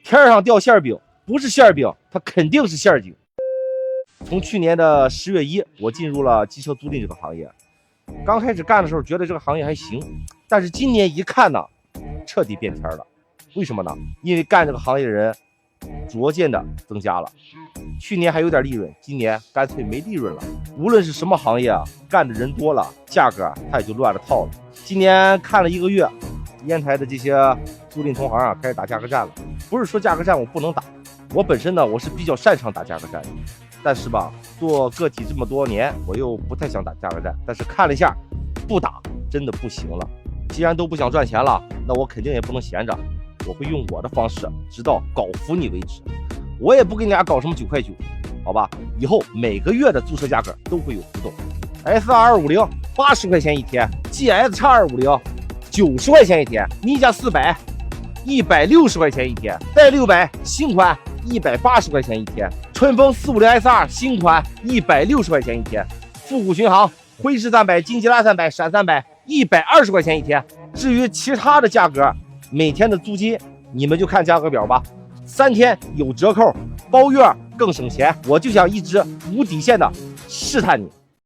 天上掉馅饼，不是馅饼，它肯定是馅饼。从去年的10月1，我进入了机车租赁这个行业。刚开始干的时候，觉得这个行业还行，但是今年一看呢，彻底变天了。为什么呢？因为干这个行业的人逐渐的增加了。去年还有点利润，今年干脆没利润了。无论是什么行业啊，干的人多了，价格它也就乱了套了。今年看了1个月，烟台的这些租赁同行啊，开始打价格战了。不是说价格战我不能打，我本身呢，我是比较擅长打价格战的。但是吧，做个体这么多年，我又不太想打价格战。但是看了一下，不打真的不行了。既然都不想赚钱了，那我肯定也不能闲着，我会用我的方式，直到搞服你为止。我也不给你俩搞什么9块9，好吧？以后每个月的租车价格都会有浮动。SR250 80块钱一天 ，GS X250 90块钱一天，米家400 160块钱一天，带600新款180块钱一天，春风450 SR 新款160块钱一天，复古巡航、辉仕300、金吉拉300、闪300 120块钱一天。至于其他的价格，每天的租金你们就看价格表吧。3天有折扣，包月更省钱。我就想一直无底线的试探你。